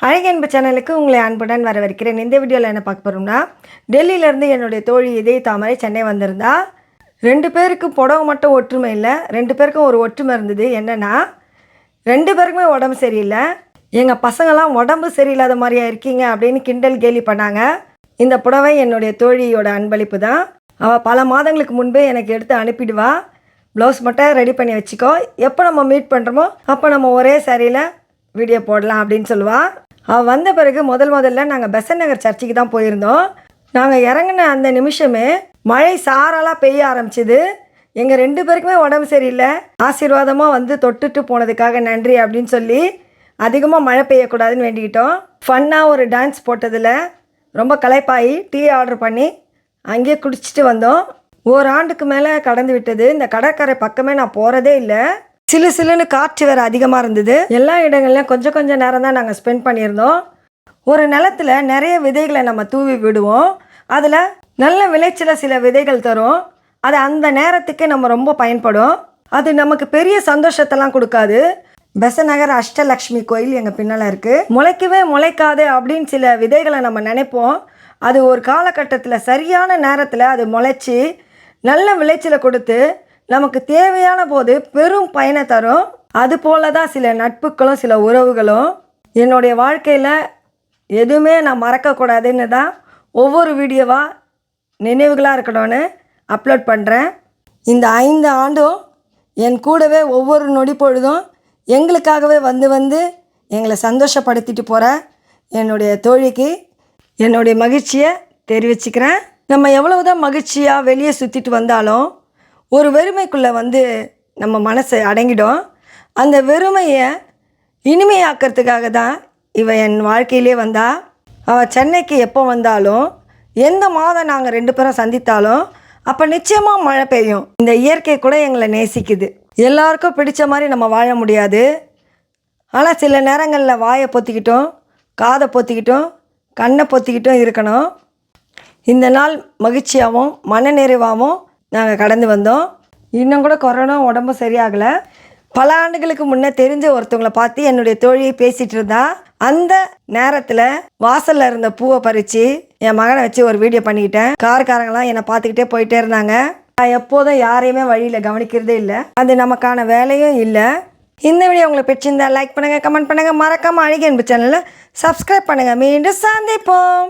அழகன்பு சேனலுக்கு உங்களை அன்புடன் வரவேற்கிறேன். இந்த வீடியோவில் என்ன பார்க்க போகிறோம்னா, டெல்லியிலேருந்து என்னுடைய தோழி இதய தாமரை சென்னை வந்திருந்தா. 2 பேருக்கும் புடவை மட்டும் ஒற்றுமை இல்லை, 2 பேருக்கும் ஒரு ஒற்றுமை இருந்தது. என்னென்னா, 2 பேருக்குமே உடம்பு சரியில்லை. எங்கள் பசங்களாம் உடம்பு சரியில்லாத மாதிரியா இருக்கீங்க அப்படின்னு கிண்டல் கேலி பண்ணாங்க. இந்த புடவை என்னுடைய தோழியோட அன்பளிப்பு தான். அவள் பல மாதங்களுக்கு முன்பே எனக்கு எடுத்து அனுப்பிடுவா. ப்ளவுஸ் மட்டும் ரெடி பண்ணி வச்சுக்கோ, எப்போ நம்ம மீட் பண்ணுறோமோ அப்போ நம்ம ஒரே சாரியில் வீடியோ போடலாம் அப்படின்னு சொல்லுவாள். அவள் வந்த பிறகு முதல்ல நாங்கள் பெசன்ட் நகர் சர்ச்சுக்கு தான் போயிருந்தோம். நாங்கள் இறங்கின அந்த நிமிஷமே மழை சாரலாக பெய்ய ஆரம்பிச்சிது. எங்கள் 2 பேருக்குமே உடம்பு சரியில்லை. ஆசீர்வாதமாக வந்து தொட்டுட்டு போனதுக்காக நன்றி அப்படின்னு சொல்லி அதிகமாக மழை பெய்யக்கூடாதுன்னு வேண்டிக்கிட்டோம். ஃபன்னாக ஒரு டான்ஸ் போட்டதில் ரொம்ப களைப்பாகி டீ ஆர்டர் பண்ணி அங்கேயே குடிச்சிட்டு வந்தோம். ஓராண்டுக்கு மேலே கடந்து விட்டது. இந்த கடற்கரை பக்கமே நான் போகிறதே இல்லை. சிலுன்னு காற்று வேறு அதிகமாக இருந்தது. எல்லா இடங்கள்லையும் கொஞ்சம் நேரம் தான் நாங்கள் ஸ்பெண்ட் பண்ணியிருந்தோம். ஒரு நிலத்தில் நிறைய விதைகளை நம்ம தூவி விடுவோம். அதில் நல்ல விளைச்சல சில விதைகள் தரும். அது அந்த நேரத்துக்கு நம்ம ரொம்ப பயன்படும். அது நமக்கு பெரிய சந்தோஷத்தெல்லாம் கொடுக்காது. பெசன்ட் நகர் அஷ்டலக்ஷ்மி கோயில் எங்கள் பின்னால் இருக்குது. முளைக்கவே முளைக்காது அப்படின்னு சில விதைகளை நம்ம நினைப்போம். அது ஒரு காலகட்டத்தில் சரியான நேரத்தில் அது முளைச்சி நல்ல விளைச்சலை கொடுத்து நமக்கு தேவையான போது பெரும் பயனை தரும். அது போல தான் சில நட்புகளும் சில உறவுகளும். என்னுடைய வாழ்க்கையில் எதுவுமே நான் மறக்கக்கூடாதுன்னு தான் ஒவ்வொரு வீடியோவாக நினைவுகளாக இருக்கணும்னு அப்லோட் பண்ணுறேன். இந்த 5 ஆண்டும் என் கூடவே ஒவ்வொரு நொடி பொழுதும் எங்களுக்காகவே வந்து எங்களை சந்தோஷப்படுத்திட்டு போகிற என்னுடைய தோழிக்கு என்னுடைய மகிழ்ச்சியை தெரிவிச்சுக்கிறேன். நம்ம எவ்வளவுதான் மகிழ்ச்சியாக வெளியே சுற்றிட்டு வந்தாலும் ஒரு வெறுமைக்குள்ளே வந்து நம்ம மனசை அடங்கிடும். அந்த வெறுமையை இனிமையாக்கிறதுக்காக தான் இவள் என் வாழ்க்கையிலே வந்தா. அவள் சென்னைக்கு எப்போ வந்தாலும் எந்த மாதம் நாங்கள் 2 பேரும் சந்தித்தாலும் அப்போ நிச்சயமாக மழை பெய்யும். இந்த இயற்கை கூட எங்களை நேசிக்குது. எல்லாருக்கும் பிடிச்ச மாதிரி நம்ம வாழ முடியாது. ஆனால் சில நேரங்களில் வாயை பொத்திக்கிட்டோம், காதை பொத்திக்கிட்டோம், கண்ணை பொத்திக்கிட்டும் இருக்கணும். இந்த நாள் மகிழ்ச்சியாகவும் மனநிறைவாகவும் நாங்கள் கடந்து வந்தோம். இன்னும் கூட கொரோனா உடம்பு சரியாகலை. பல ஆண்டுகளுக்கு முன்னே தெரிஞ்ச ஒருத்தவங்களை பார்த்து என்னுடைய தோழியை பேசிகிட்டு இருந்தா. அந்த நேரத்தில் வாசலில் இருந்த பூவை பறித்து என் மகனை வச்சு ஒரு வீடியோ பண்ணிக்கிட்டேன். காரக்காரங்களாம் என்னை பார்த்துக்கிட்டே போயிட்டே இருந்தாங்க. நான் எப்போதும் யாரையுமே வழியில் கவனிக்கிறதே இல்லை. அது நமக்கான வேலையும் இல்லை. இந்த வீடியோ உங்களுக்கு பிடிச்சிருந்தா லைக் பண்ணுங்கள், கமெண்ட் பண்ணுங்கள், மறக்காமல் அழகன்பு சேனலில் சப்ஸ்கிரைப் பண்ணுங்கள். மீண்டும் சந்திப்போம்.